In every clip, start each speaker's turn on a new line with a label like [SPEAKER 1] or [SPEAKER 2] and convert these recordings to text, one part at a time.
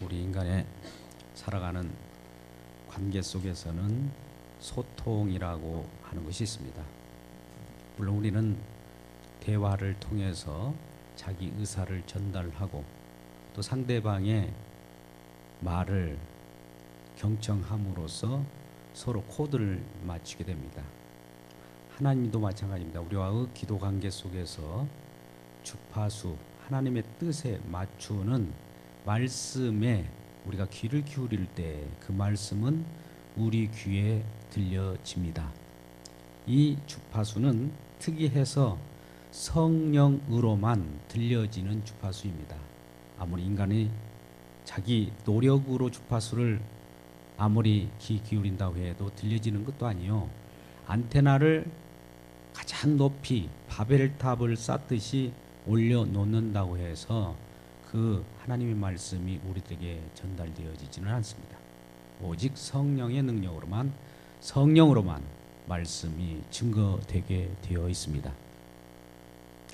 [SPEAKER 1] 우리 인간의 살아가는 관계 속에서는 소통이라고 하는 것이 있습니다. 물론 우리는 대화를 통해서 자기 의사를 전달하고 또 상대방의 말을 경청함으로써 서로 코드를 맞추게 됩니다. 하나님도 마찬가지입니다. 우리와의 기도 관계 속에서 주파수, 하나님의 뜻에 맞추는 말씀에 우리가 귀를 기울일 때 그 말씀은 우리 귀에 들려집니다. 이 주파수는 특이해서 성령으로만 들려지는 주파수입니다. 아무리 인간이 자기 노력으로 주파수를 아무리 귀 기울인다고 해도 들려지는 것도 아니요. 안테나를 가장 높이 바벨탑을 쌓듯이 올려놓는다고 해서 그 하나님의 말씀이 우리들에게 전달되어지지는 않습니다. 오직 성령의 능력으로만, 성령으로만 말씀이 증거되게 되어 있습니다.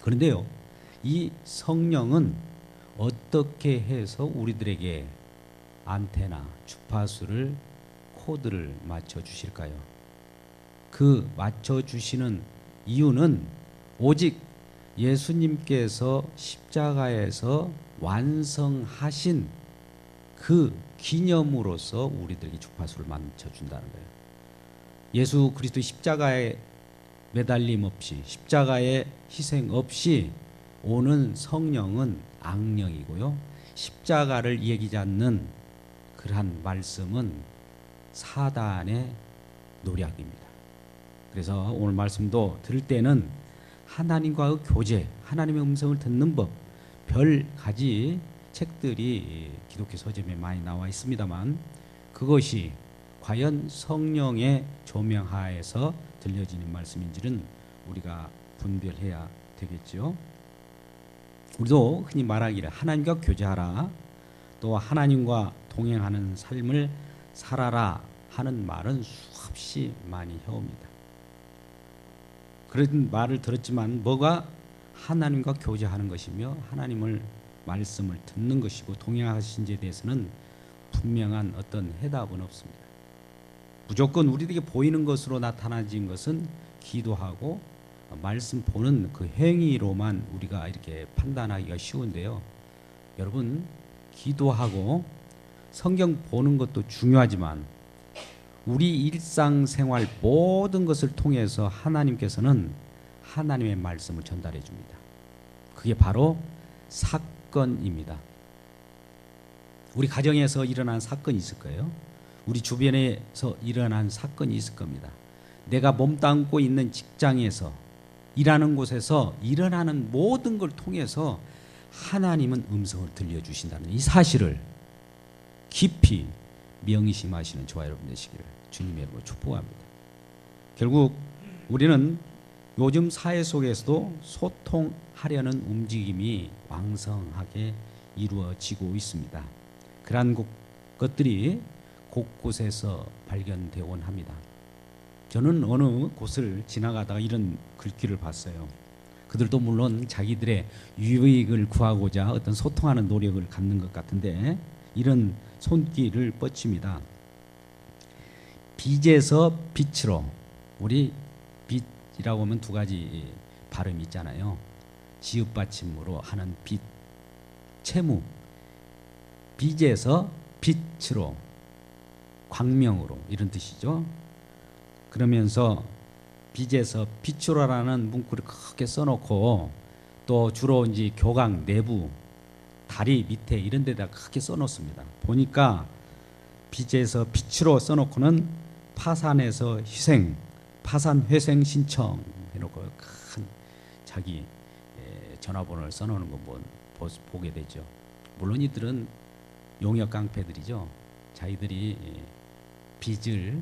[SPEAKER 1] 그런데요, 이 성령은 어떻게 해서 우리들에게 안테나, 주파수를, 코드를 맞춰주실까요? 그 맞춰주시는 이유는 오직 예수님께서 십자가에서 완성하신 그 기념으로서 우리들에게 주파수를 맞춰준다는 거예요. 예수 그리스도의 십자가에 매달림 없이, 십자가의 희생 없이 오는 성령은 악령이고요. 십자가를 얘기하지 않는 그러한 말씀은 사단의 노략입니다. 그래서 오늘 말씀도 들을 때는 하나님과의 교제, 하나님의 음성을 듣는 법, 별 가지 책들이 기독교 서점에 많이 나와 있습니다만 그것이 과연 성령의 조명하에서 들려지는 말씀인지는 우리가 분별해야 되겠죠. 우리도 흔히 말하기를 하나님과 교제하라, 또 하나님과 동행하는 삶을 살아라 하는 말은 수없이 많이 해옵니다. 그런 말을 들었지만 뭐가 하나님과 교제하는 것이며 하나님을 말씀을 듣는 것이고 동행하신지에 대해서는 분명한 어떤 해답은 없습니다. 무조건 우리에게 보이는 것으로 나타나진 것은 기도하고 말씀 보는 그 행위로만 우리가 이렇게 판단하기가 쉬운데요. 여러분, 기도하고 성경 보는 것도 중요하지만 우리 일상생활 모든 것을 통해서 하나님께서는 하나님의 말씀을 전달해 줍니다. 그게 바로 사건입니다. 우리 가정에서 일어난 사건이 있을 거예요. 우리 주변에서 일어난 사건이 있을 겁니다. 내가 몸담고 있는 직장에서, 일하는 곳에서 일어나는 모든 걸 통해서 하나님은 음성을 들려주신다는 이 사실을 깊이 명심하시는 저와 여러분 되시기를 주님의 이름으로 축복합니다. 결국 우리는 요즘 사회 속에서도 소통하려는 움직임이 왕성하게 이루어지고 있습니다. 그러한 것들이 곳곳에서 발견되곤 합니다. 저는 어느 곳을 지나가다가 이런 글귀를 봤어요. 그들도 물론 자기들의 유익을 구하고자 어떤 소통하는 노력을 갖는 것 같은데 이런 손길을 뻗칩니다. 빛에서 빛으로, 우리 빛이라고 하면 두 가지 발음이 있잖아요. 지읒 받침으로 하는 빛, 채무, 빛에서 빛으로, 광명으로 이런 뜻이죠. 그러면서 빛에서 빛으로라는 문구를 크게 써놓고 또 주로 이제 교각 내부, 다리 밑에 이런 데다 크게 써놓습니다. 보니까 빛에서 빛으로 써놓고는 파산에서 희생, 파산 회생 신청 해놓고 큰 자기 전화번호를 써놓는 거 보게 되죠. 물론 이들은 용역 깡패들이죠. 자기들이 빚을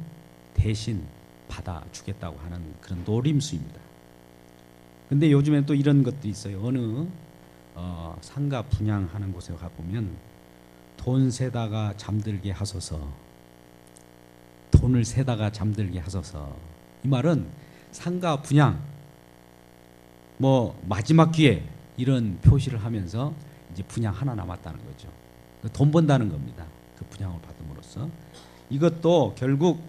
[SPEAKER 1] 대신 받아주겠다고 하는 그런 노림수입니다. 근데 요즘엔 또 이런 것도 있어요. 어느 상가 분양하는 곳에 가보면 돈 세다가 잠들게 하소서, 돈을 세다가 잠들게 하소서. 이 말은 상가 분양, 마지막 기회 이런 표시를 하면서 이제 분양 하나 남았다는 거죠. 돈 번다는 겁니다. 그 분양을 받음으로써. 이것도 결국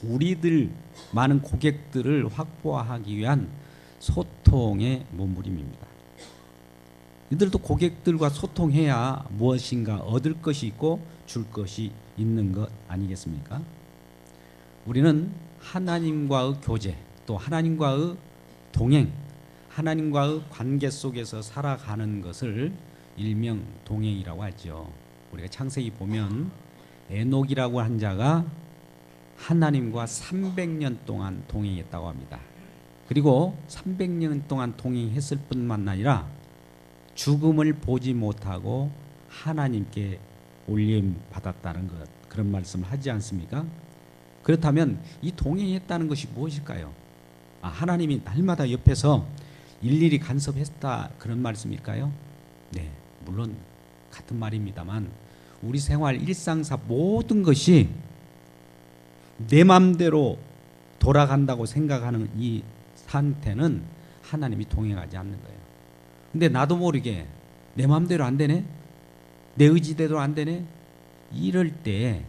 [SPEAKER 1] 우리들 많은 고객들을 확보하기 위한 소통의 몸부림입니다. 이들도 고객들과 소통해야 무엇인가 얻을 것이 있고 줄 것이 있는 것 아니겠습니까? 우리는 하나님과의 교제, 또 하나님과의 동행, 하나님과의 관계 속에서 살아가는 것을 일명 동행이라고 하죠. 우리가 창세기 보면 에녹이라고 한 자가 하나님과 300년 동안 동행했다고 합니다. 그리고 300년 동안 동행했을 뿐만 아니라 죽음을 보지 못하고 하나님께 올림 받았다는 것, 그런 말씀을 하지 않습니까? 그렇다면 이 동행했다는 것이 무엇일까요? 하나님이 날마다 옆에서 일일이 간섭했다, 그런 말씀일까요? 네, 물론 같은 말입니다만 우리 생활 일상사 모든 것이 내 마음대로 돌아간다고 생각하는 이 상태는 하나님이 동행하지 않는 거예요. 근데 나도 모르게 내 마음대로 안 되네, 내 의지대로 안 되네, 이럴 때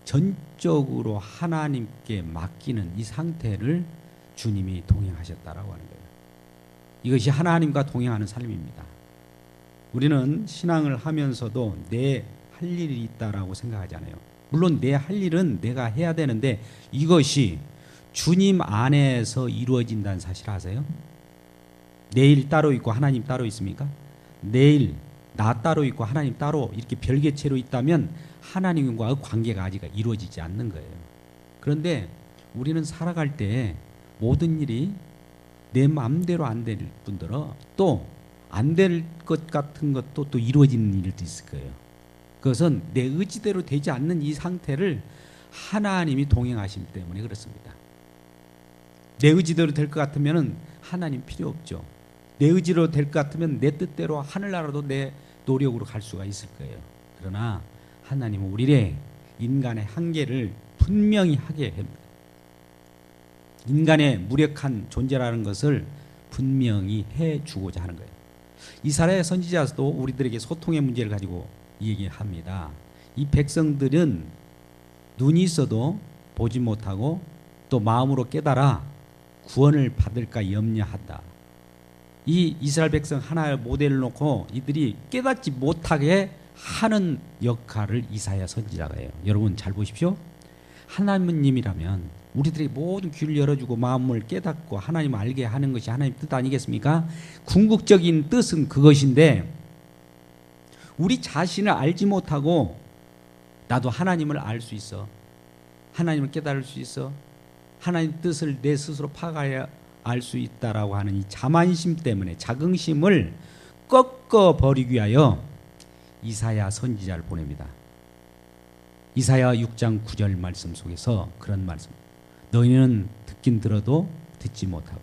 [SPEAKER 1] 전적으로 하나님께 맡기는 이 상태를 주님이 동행하셨다라고 하는 거예요. 이것이 하나님과 동행하는 삶입니다. 우리는 신앙을 하면서도 내 할 일이 있다라고 생각하지 않아요. 물론 내 할 일은 내가 해야 되는데 이것이 주님 안에서 이루어진다는 사실 아세요? 내일 따로 있고 하나님 따로 있습니까? 내일 나 따로 있고 하나님 따로 이렇게 별개체로 있다면 하나님과의 관계가 아직 이루어지지 않는 거예요. 그런데 우리는 살아갈 때 모든 일이 내 마음대로 안 될 뿐더러 또 안 될 것 같은 것도 또 이루어지는 일도 있을 거예요. 그것은 내 의지대로 되지 않는 이 상태를 하나님이 동행하시기 때문에 그렇습니다. 내 의지대로 될 것 같으면 하나님 필요 없죠. 내 의지로 될 것 같으면 내 뜻대로 하늘나라도 내 노력으로 갈 수가 있을 거예요. 그러나 하나님은 우리의 인간의 한계를 분명히 하게 합니다. 인간의 무력한 존재라는 것을 분명히 해주고자 하는 거예요. 이스라엘 선지자도 우리들에게 소통의 문제를 가지고 얘기합니다. 이 백성들은 눈이 있어도 보지 못하고 또 마음으로 깨달아 구원을 받을까 염려한다. 이 이스라엘 백성 하나의 모델을 놓고 이들이 깨닫지 못하게 하는 역할을 이사야 선지자가 해요. 여러분 잘 보십시오. 하나님이라면 우리들의 모든 귀를 열어주고 마음을 깨닫고 하나님을 알게 하는 것이 하나님 뜻 아니겠습니까? 궁극적인 뜻은 그것인데 우리 자신을 알지 못하고 나도 하나님을 알 수 있어, 하나님을 깨달을 수 있어, 하나님 뜻을 내 스스로 파악해야 알 수 있다라고 하는 이 자만심 때문에 자긍심을 꺾어버리기 위하여 이사야 선지자를 보냅니다. 이사야 6장 9절 말씀 속에서 그런 말씀, 너희는 듣긴 들어도 듣지 못하고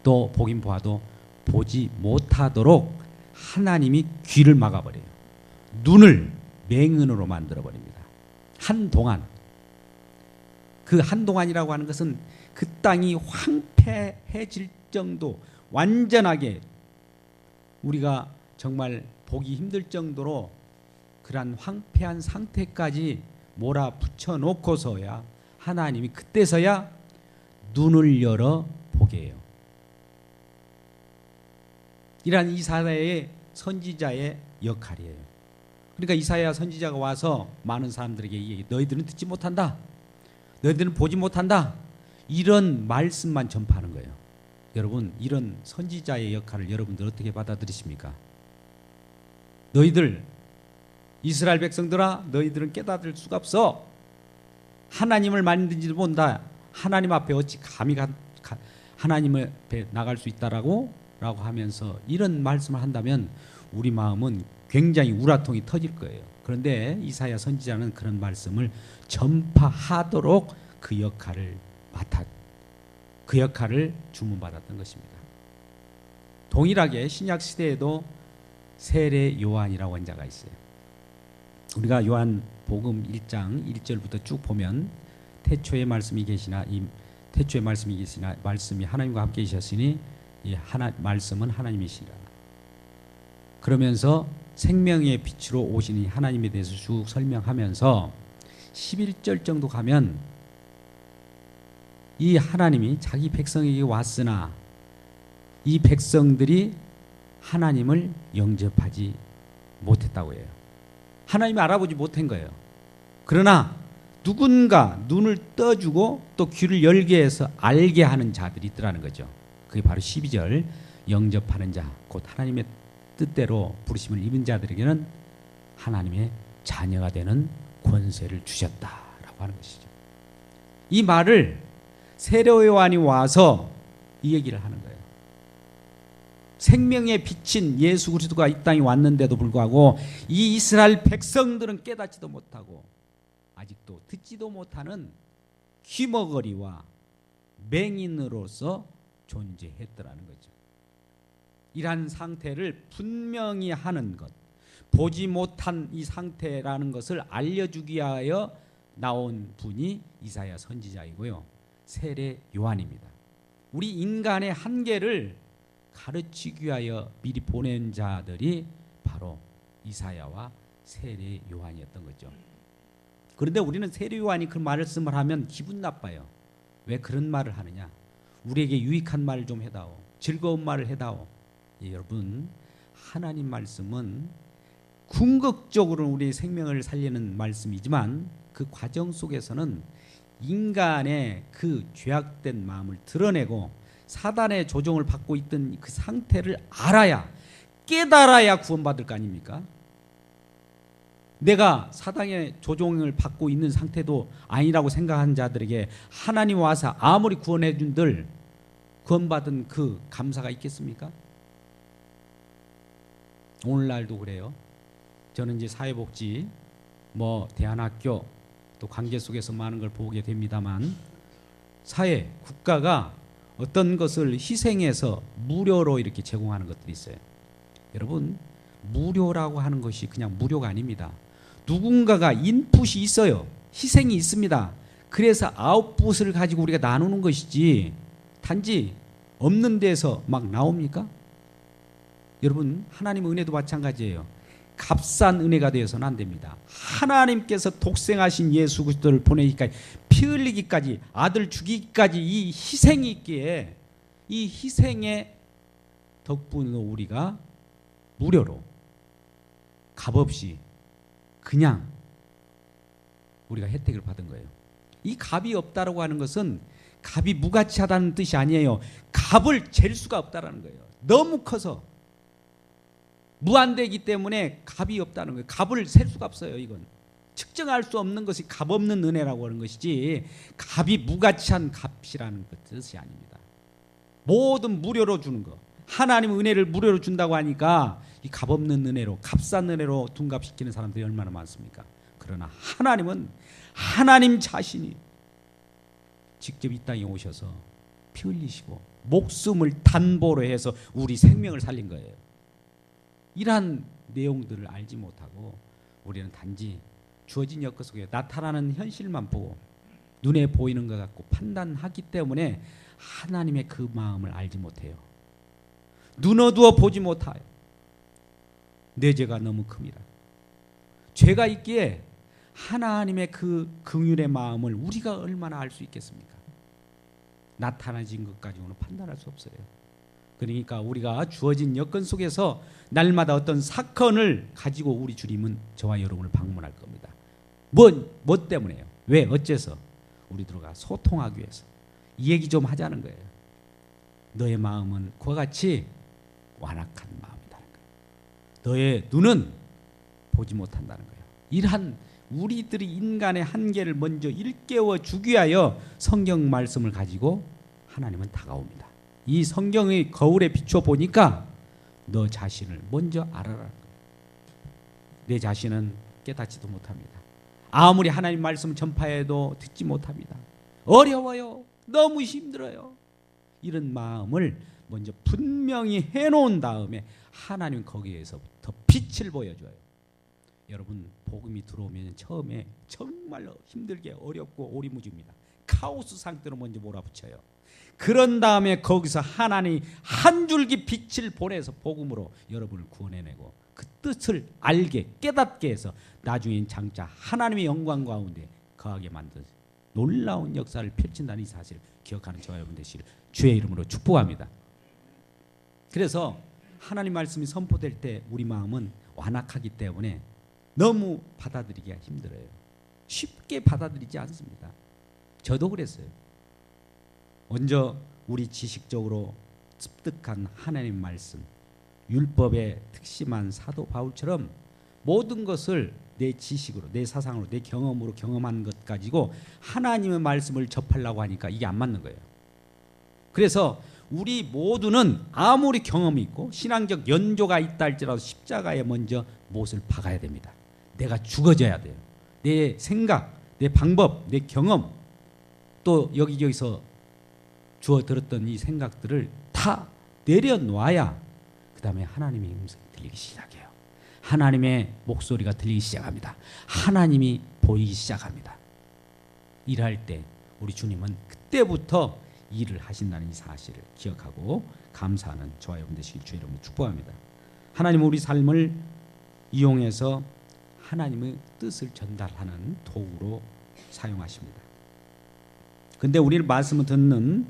[SPEAKER 1] 또 보긴 보아도 보지 못하도록 하나님이 귀를 막아버려요. 눈을 맹은으로 만들어버립니다. 한동안. 그 한동안이라고 하는 것은 그 땅이 황폐해질 정도, 완전하게 우리가 정말 보기 힘들 정도로 그러한 황폐한 상태까지 몰아붙여 놓고서야 하나님이 그때서야 눈을 열어 보게 해요. 이러한 이사야의 선지자의 역할이에요. 그러니까 이사야 선지자가 와서 많은 사람들에게 얘기해, 너희들은 듣지 못한다, 너희들은 보지 못한다, 이런 말씀만 전파하는 거예요. 여러분, 이런 선지자의 역할을 여러분들 어떻게 받아들이십니까? 너희들 이스라엘 백성들아, 너희들은 깨달을 수가 없어. 하나님을 만든지도 본다. 하나님 앞에 어찌 감히 하나님 앞에 나갈 수 있다라고 하면서 이런 말씀을 한다면 우리 마음은 굉장히 우라통이 터질 거예요. 그런데 이사야 선지자는 그런 말씀을 전파하도록 그 역할을 주문받았던 것입니다. 동일하게 신약 시대에도 세례 요한이라고 한 자가 있어요. 우리가 요한 복음 1장 1절부터 쭉 보면 태초에 말씀이 계시나 말씀이 하나님과 함께 계셨으니 이 말씀은 하나님이시라. 그러면서 생명의 빛으로 오시니 하나님에 대해서 쭉 설명하면서 11절 정도 가면 이 하나님이 자기 백성에게 왔으나 이 백성들이 하나님을 영접하지 못했다고 해요. 하나님을 알아보지 못한 거예요. 그러나 누군가 눈을 떠주고 또 귀를 열게 해서 알게 하는 자들이 있더라는 거죠. 그게 바로 12절 영접하는 자, 곧 하나님의 뜻대로 부르심을 입은 자들에게는 하나님의 자녀가 되는 권세를 주셨다라고 하는 것이죠. 이 말을 세례 요한이 와서 이 얘기를 하는 거예요. 생명의 빛인 예수 그리스도가 이 땅에 왔는데도 불구하고 이 이스라엘 백성들은 깨닫지도 못하고 아직도 듣지도 못하는 귀머거리와 맹인으로서 존재했더라는 거죠. 이러한 상태를 분명히 하는 것, 보지 못한 이 상태라는 것을 알려주기 위하여 나온 분이 이사야 선지자이고요, 세례 요한입니다. 우리 인간의 한계를 가르치기 위하여 미리 보낸 자들이 바로 이사야와 세례 요한이었던 거죠. 그런데 우리는 세례 요한이 그 말씀을 하면 기분 나빠요. 왜 그런 말을 하느냐? 우리에게 유익한 말을 좀 해다오, 즐거운 말을 해다오. 예, 여러분, 하나님 말씀은 궁극적으로 우리의 생명을 살리는 말씀이지만 그 과정 속에서는 인간의 그 죄악된 마음을 드러내고 사단의 조종을 받고 있던 그 상태를 알아야, 깨달아야 구원받을 거 아닙니까? 내가 사단의 조종을 받고 있는 상태도 아니라고 생각한 자들에게 하나님 와서 아무리 구원해 준들 구원받은 그 감사가 있겠습니까? 오늘날도 그래요. 저는 이제 사회복지, 대안학교 또 관계 속에서 많은 걸 보게 됩니다만, 사회, 국가가 어떤 것을 희생해서 무료로 이렇게 제공하는 것들이 있어요. 여러분, 무료라고 하는 것이 그냥 무료가 아닙니다. 누군가가 인풋이 있어요. 희생이 있습니다. 그래서 아웃풋을 가지고 우리가 나누는 것이지, 단지 없는 데서 막 나옵니까? 여러분, 하나님의 은혜도 마찬가지예요. 값싼 은혜가 되어서는 안 됩니다. 하나님께서 독생하신 예수 그리스도를 보내기까지, 피 흘리기까지, 아들 죽이기까지 이 희생이 있기에 이 희생의 덕분으로 우리가 무료로 값없이 그냥 우리가 혜택을 받은 거예요. 이 값이 없다라고 하는 것은 값이 무가치하다는 뜻이 아니에요. 값을 잴 수가 없다라는 거예요. 너무 커서 무한대이기 때문에 값이 없다는 거예요. 값을 셀 수가 없어요. 이건 측정할 수 없는 것이 값 없는 은혜라고 하는 것이지, 값이 무가치한 값이라는 뜻이 아닙니다. 모든 무료로 주는 거, 하나님 은혜를 무료로 준다고 하니까 이 값 없는 은혜로, 값싼 은혜로 둔갑시키는 사람들이 얼마나 많습니까? 그러나 하나님은 하나님 자신이 직접 이 땅에 오셔서 피 흘리시고 목숨을 담보로 해서 우리 생명을 살린 거예요. 이러한 내용들을 알지 못하고 우리는 단지 주어진 여건 속에 나타나는 현실만 보고 눈에 보이는 것 같고 판단하기 때문에 하나님의 그 마음을 알지 못해요. 눈 어두워 보지 못해요. 내 죄가 너무 큽니다. 죄가 있기에 하나님의 그 긍휼의 마음을 우리가 얼마나 알 수 있겠습니까? 나타나진 것 가지고는 판단할 수 없어요. 그러니까 우리가 주어진 여건 속에서 날마다 어떤 사건을 가지고 우리 주님은 저와 여러분을 방문할 겁니다. 뭐 때문에요? 왜? 어째서? 우리들과 소통하기 위해서. 이 얘기 좀 하자는 거예요. 너의 마음은 그와 같이 완악한 마음이라는 거예요. 너의 눈은 보지 못한다는 거예요. 이러한 우리들이 인간의 한계를 먼저 일깨워 주기 위하여 성경 말씀을 가지고 하나님은 다가옵니다. 이 성경의 거울에 비춰 보니까 너 자신을 먼저 알아라. 내 자신은 깨닫지도 못합니다. 아무리 하나님 말씀 전파해도 듣지 못합니다. 어려워요. 너무 힘들어요. 이런 마음을 먼저 분명히 해놓은 다음에 하나님 거기에서부터 빛을 보여줘요. 여러분, 복음이 들어오면 처음에 정말로 힘들게 어렵고 오리무중입니다. 카오스 상태로 먼저 몰아붙여요. 그런 다음에 거기서 하나님이 한 줄기 빛을 보내서 복음으로 여러분을 구원해내고 그 뜻을 알게 깨닫게 해서 나중엔 장차 하나님의 영광 가운데 거하게 만든 놀라운 역사를 펼친다는 이 사실을 기억하는 저와 여러분 되시기를 주의 이름으로 축복합니다. 그래서 하나님 말씀이 선포될 때 우리 마음은 완악하기 때문에 너무 받아들이기가 힘들어요. 쉽게 받아들이지 않습니다. 저도 그랬어요. 먼저 우리 지식적으로 습득한 하나님 말씀, 율법에 특심한 사도 바울처럼 모든 것을 내 지식으로, 내 사상으로, 내 경험으로 경험한 것 가지고 하나님의 말씀을 접하려고 하니까 이게 안 맞는 거예요. 그래서 우리 모두는 아무리 경험이 있고 신앙적 연조가 있다 할지라도 십자가에 먼저 못을 박아야 됩니다. 내가 죽어져야 돼요. 내 생각, 내 방법, 내 경험, 또 여기저기서 주워 들었던 이 생각들을 다 내려놔야 그 다음에 하나님의 음성이 들리기 시작해요. 하나님의 목소리가 들리기 시작합니다. 하나님이 보이기 시작합니다. 일할 때 우리 주님은 그때부터 일을 하신다는 이 사실을 기억하고 감사하는 저와 여러분 되시길 주의 이름으로 축복합니다. 하나님은 우리 삶을 이용해서 하나님의 뜻을 전달하는 도구로 사용하십니다. 근데 우리를 말씀을 듣는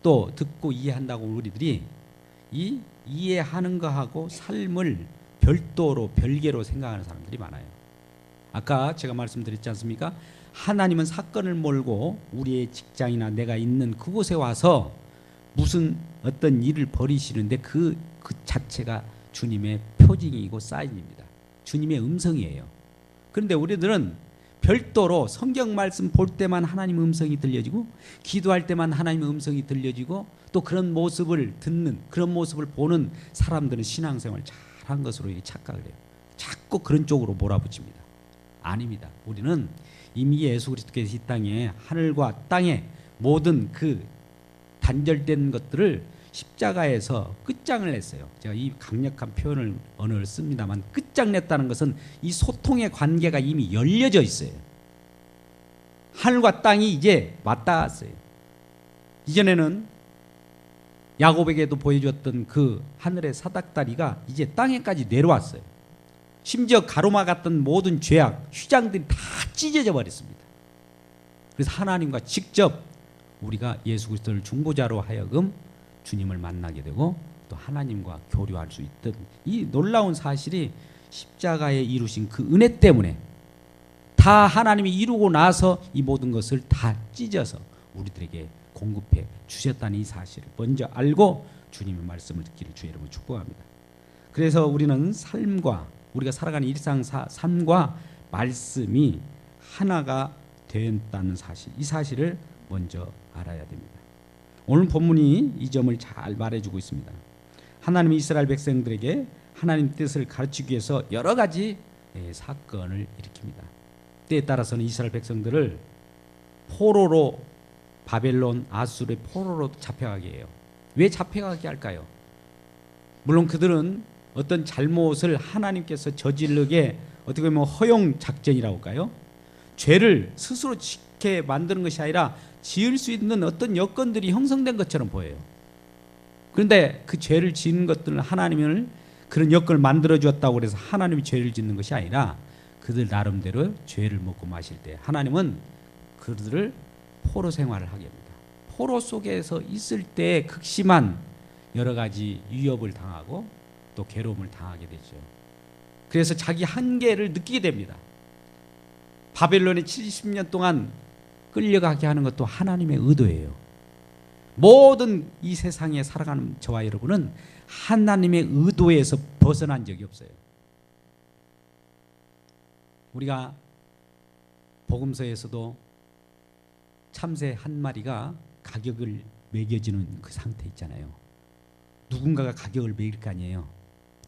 [SPEAKER 1] 또 듣고 이해한다고 우리들이 이 이해하는 거하고 삶을 별도로 별개로 생각하는 사람들이 많아요. 아까 제가 말씀드렸지 않습니까? 하나님은 사건을 몰고 우리의 직장이나 내가 있는 그곳에 와서 무슨 어떤 일을 벌이시는데 그 자체가 주님의 표징이고 사인입니다. 주님의 음성이에요. 그런데 우리들은 별도로 성경 말씀 볼 때만 하나님의 음성이 들려지고 기도할 때만 하나님의 음성이 들려지고 또 그런 모습을 듣는 그런 모습을 보는 사람들은 신앙생활을 잘한 것으로 착각을 해요. 자꾸 그런 쪽으로 몰아붙입니다. 아닙니다. 우리는 이미 예수 그리스도께서 이 땅에 하늘과 땅의 모든 그 단절된 것들을 십자가에서 끝장을 냈어요. 제가 이 강력한 표현을 언어를 씁니다만 끝장냈다는 것은 이 소통의 관계가 이미 열려져 있어요. 하늘과 땅이 이제 맞닿았어요. 이전에는 야곱에게도 보여줬던 그 하늘의 사닥다리가 이제 땅에까지 내려왔어요. 심지어 가로막았던 모든 죄악, 휘장들이 다 찢어져 버렸습니다. 그래서 하나님과 직접 우리가 예수 그리스도를 중보자로 하여금 주님을 만나게 되고 또 하나님과 교류할 수 있던 이 놀라운 사실이 십자가에 이루신 그 은혜 때문에 다 하나님이 이루고 나서 이 모든 것을 다 찢어서 우리들에게 공급해 주셨다는 이 사실을 먼저 알고 주님의 말씀을 듣기를 주의 이름으로 축복합니다. 그래서 우리는 삶과 우리가 살아가는 일상 삶과 말씀이 하나가 된다는 사실, 이 사실을 먼저 알아야 됩니다. 오늘 본문이 이 점을 잘 말해주고 있습니다. 하나님이 이스라엘 백성들에게 하나님 뜻을 가르치기 위해서 여러 가지 사건을 일으킵니다. 때에 따라서는 이스라엘 백성들을 포로로 바벨론, 아수르의 포로로 잡혀가게 해요. 왜 잡혀가게 할까요? 물론 그들은 어떤 잘못을 하나님께서 저지르게 어떻게 보면 허용 작전이라고 할까요? 죄를 스스로 짓게 만드는 것이 아니라 지을 수 있는 어떤 여건들이 형성된 것처럼 보여요. 그런데 그 죄를 지은 것들은 하나님을 그런 여건을 만들어 주었다고 해서 하나님이 죄를 짓는 것이 아니라 그들 나름대로 죄를 먹고 마실 때 하나님은 그들을 포로 생활을 하게 합니다. 포로 속에서 있을 때 극심한 여러 가지 위협을 당하고 또 괴로움을 당하게 되죠. 그래서 자기 한계를 느끼게 됩니다. 바벨론에 70년 동안 끌려가게 하는 것도 하나님의 의도예요. 모든 이 세상에 살아가는 저와 여러분은 하나님의 의도에서 벗어난 적이 없어요. 우리가 복음서에서도 참새 한 마리가 가격을 매겨지는 그 상태 있잖아요. 누군가가 가격을 매길 거 아니에요.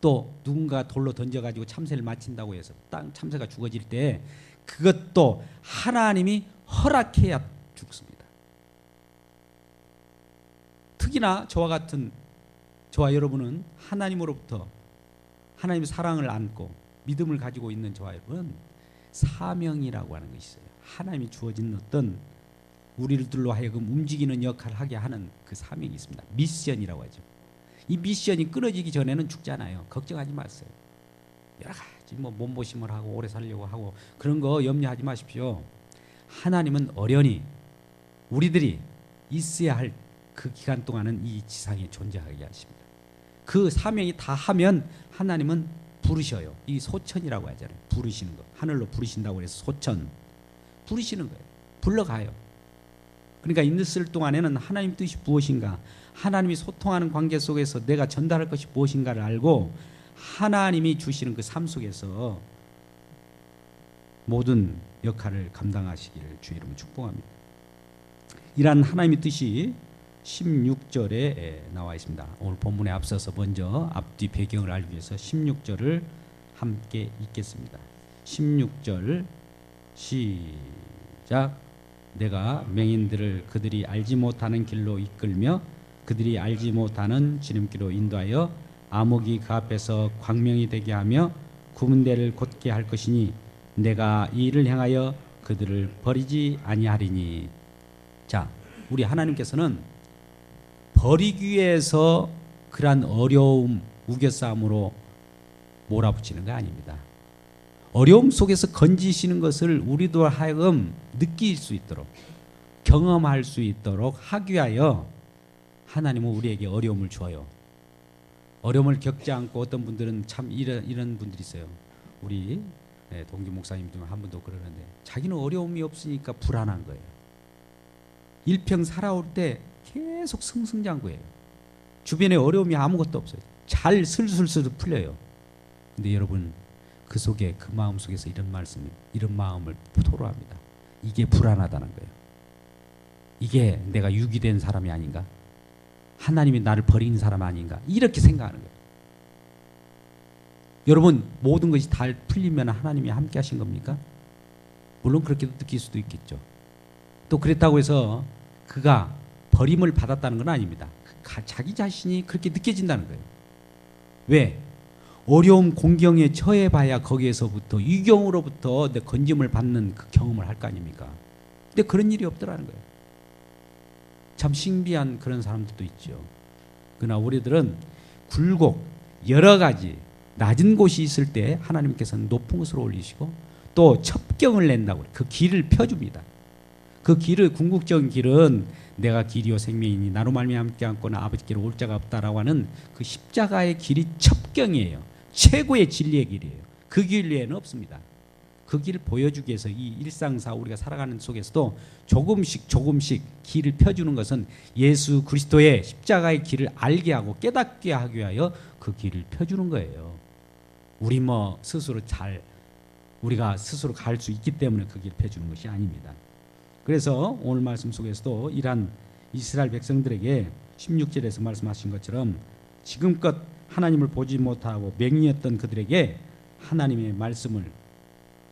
[SPEAKER 1] 또 누군가 돌로 던져가지고 참새를 맞힌다고 해서 참새가 죽어질 때 그것도 하나님이 허락해야 죽습니다. 특히나 저와 같은 저와 여러분은 하나님으로부터 하나님의 사랑을 안고 믿음을 가지고 있는 저와 여러분은 사명이라고 하는 것이 있어요. 하나님이 주어진 어떤 우리들로 하여금 움직이는 역할을 하게 하는 그 사명이 있습니다. 미션이라고 하죠. 이 미션이 끊어지기 전에는 죽잖아요. 걱정하지 마세요. 여러 가지 뭐 몸보심을 하고 오래 살려고 하고 그런 거 염려하지 마십시오. 하나님은 어련히 우리들이 있어야 할 그 기간 동안은 이 지상에 존재하게 하십니다. 그 사명이 다 하면 하나님은 부르셔요. 이 소천이라고 하잖아요. 부르시는 거. 하늘로 부르신다고 해서 소천. 부르시는 거예요. 불러가요. 그러니까 있을 동안에는 하나님 뜻이 무엇인가, 하나님이 소통하는 관계 속에서 내가 전달할 것이 무엇인가를 알고 하나님이 주시는 그 삶 속에서 모든 역할을 감당하시기를 주의 이름으로 축복합니다. 이러한 하나님의 뜻이 16절에 나와 있습니다. 오늘 본문에 앞서서 먼저 앞뒤 배경을 알기 위해서 16절을 함께 읽겠습니다. 16절 시작. 내가 맹인들을 그들이 알지 못하는 길로 이끌며 그들이 알지 못하는 지름길로 인도하여 암흑이 그 앞에서 광명이 되게 하며 구문 데를 곧게 할 것이니 내가 이 일을 향하여 그들을 버리지 아니하리니. 자, 우리 하나님께서는 버리기 위해서 그러한 어려움, 우겨싸움으로 몰아붙이는 거 아닙니다. 어려움 속에서 건지시는 것을 우리도 하여금 느낄 수 있도록, 경험할 수 있도록 하기 위하여 하나님은 우리에게 어려움을 줘요. 어려움을 겪지 않고 어떤 분들은 참 이런 분들이 있어요. 우리 동기 목사님 중 한 분도 그러는데 자기는 어려움이 없으니까 불안한 거예요. 일평 살아올 때 계속 승승장구예요. 주변에 어려움이 아무것도 없어요. 잘 슬슬슬 풀려요. 근데 여러분 그 속에 그 마음 속에서 이런 마음을 토로합니다. 이게 불안하다는 거예요. 이게 내가 유기된 사람이 아닌가? 하나님이 나를 버린 사람 아닌가? 이렇게 생각하는 거예요. 여러분 모든 것이 다 풀리면 하나님이 함께 하신 겁니까? 물론 그렇게 느낄 수도 있겠죠. 또 그랬다고 해서 그가 버림을 받았다는 건 아닙니다. 자기 자신이 그렇게 느껴진다는 거예요. 왜? 어려움 공경에 처해봐야 거기에서부터 위경으로부터 내 건짐을 받는 그 경험을 할 거 아닙니까? 근데 그런 일이 없더라는 거예요. 참 신비한 그런 사람들도 있죠. 그러나 우리들은 굴곡 여러 가지 낮은 곳이 있을 때 하나님께서는 높은 곳으로 올리시고 또 첩경을 낸다고 그 길을 펴줍니다. 그 길을 궁극적인 길은 내가 길이요 생명이니 나로 말미암아 함께 앉거나 아버지께로 올 자가 없다라고 하는 그 십자가의 길이 첩경이에요. 최고의 진리의 길이에요. 그 길 외에는 없습니다. 그 길을 보여주기 위해서 이 일상사 우리가 살아가는 속에서도 조금씩 길을 펴주는 것은 예수 그리스도의 십자가의 길을 알게 하고 깨닫게 하기 위하여 그 길을 펴주는 거예요. 우리가 스스로 갈 수 있기 때문에 그 길을 펴주는 것이 아닙니다. 그래서 오늘 말씀 속에서도 이러한 이스라엘 백성들에게 16절에서 말씀하신 것처럼 지금껏 하나님을 보지 못하고 맹인이었던 그들에게 하나님의 말씀을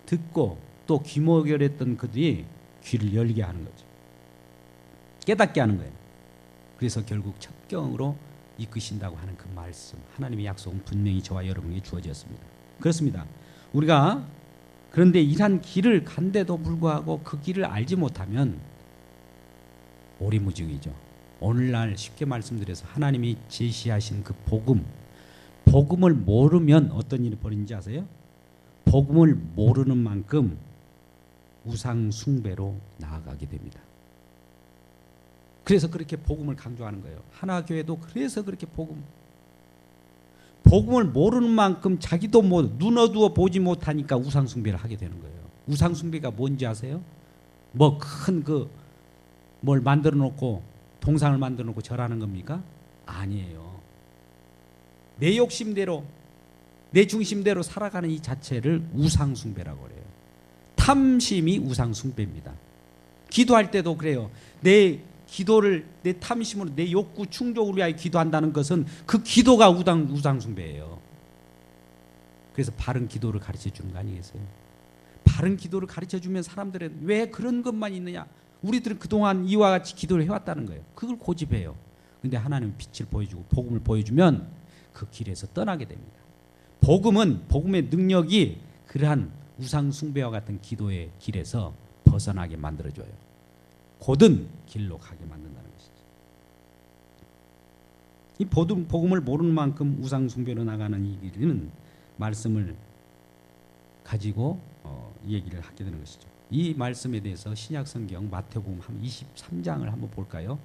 [SPEAKER 1] 듣고 또 귀머결했던 그들이 귀를 열게 하는 거죠. 깨닫게 하는 거예요. 그래서 결국 첩경으로 이끄신다고 하는 그 말씀, 하나님의 약속은 분명히 저와 여러분에게 주어졌습니다. 그렇습니다. 우리가 그런데 이러한 길을 간데도 불구하고 그 길을 알지 못하면 오리무중이죠. 오늘날 쉽게 말씀드려서 하나님이 제시하신 그 복음을 모르면 어떤 일이 벌어지는지 아세요? 복음을 모르는 만큼 우상 숭배로 나아가게 됩니다. 그래서 그렇게 복음을 강조하는 거예요. 하나교회도 그래서 그렇게 복음을 모르는 만큼 자기도 눈 어두워 보지 못하니까 우상 숭배를 하게 되는 거예요. 우상 숭배가 뭔지 아세요? 뭘 만들어 놓고 동상을 만들어 놓고 절하는 겁니까? 아니에요. 내 욕심대로 내 중심대로 살아가는 이 자체를 우상 숭배라고 그래요. 탐심이 우상 숭배입니다. 기도할 때도 그래요. 내 기도를 내 탐심으로 내 욕구 충족을 위하여 기도한다는 것은 그 기도가 우상 숭배예요. 그래서 바른 기도를 가르쳐 주는 거 아니겠어요? 바른 기도를 가르쳐 주면 사람들은 왜 그런 것만 있느냐? 우리들은 그동안 이와 같이 기도를 해왔다는 거예요. 그걸 고집해요. 근데 하나님은 빛을 보여주고 복음을 보여주면 그 길에서 떠나게 됩니다. 복음의 능력이 그러한 우상 숭배와 같은 기도의 길에서 벗어나게 만들어줘요. 곧은 길로 가게 만든다는 것이죠. 이 복음을 모르는 만큼 우상 숭배로 나가는 이 길은 말씀을 가지고 이 얘기를 하게 되는 것이죠. 이 말씀에 대해서 신약성경 마태복음 23장을 한번 볼까요?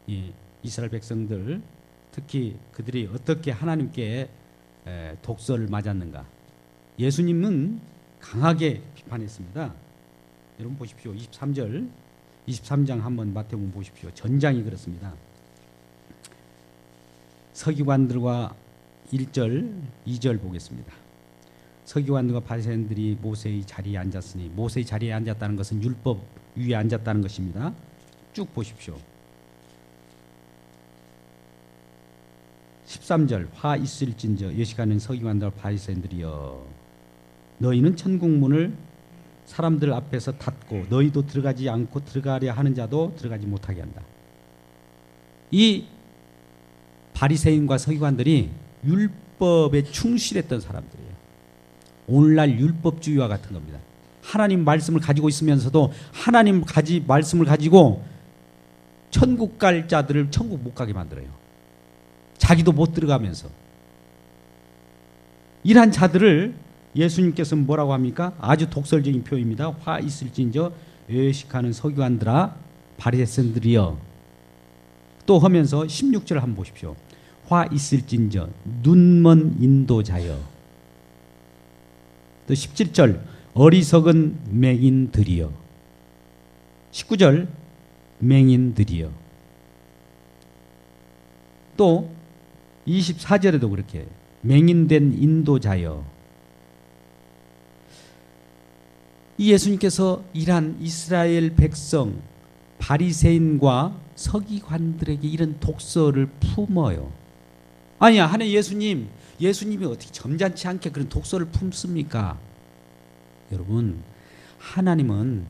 [SPEAKER 1] 이 이스라엘 백성들 특히 그들이 어떻게 하나님께 독서를 맞았는가. 예수님은 강하게 비판했습니다. 여러분 보십시오. 23장 한번 마태복음 보십시오. 전장이 그렇습니다. 서기관들과 1절, 2절 보겠습니다. 서기관들과 바리새인들이 모세의 자리에 앉았으니, 모세의 자리에 앉았다는 것은 율법 위에 앉았다는 것입니다. 쭉 보십시오. 13절 화 있을진저 예시가는 서기관들과 바리새인들이여 너희는 천국문을 사람들 앞에서 닫고 너희도 들어가지 않고 들어가려 하는 자도 들어가지 못하게 한다. 이 바리새인과 서기관들이 율법에 충실했던 사람들이에요. 오늘날 율법주의와 같은 겁니다. 하나님 말씀을 가지고 있으면서도 하나님 말씀을 가지고 천국 갈 자들을 천국 못 가게 만들어요. 자기도 못 들어가면서. 이러한 자들을 예수님께서는 뭐라고 합니까? 아주 독설적인 표현입니다. 화 있을진저 외식하는 서기관들아 바리새인들이여. 또 하면서 16절 한번 보십시오. 화 있을진저 눈먼 인도자여. 또 17절 어리석은 맹인들이여. 19절 맹인들이여. 또 24절에도 그렇게 맹인된 인도자여. 이 예수님께서 이란 이스라엘 백성 바리새인과 서기관들에게 이런 독서를 품어요. 아니야, 하나님 예수님이 어떻게 점잖지 않게 그런 독서를 품습니까? 여러분, 하나님은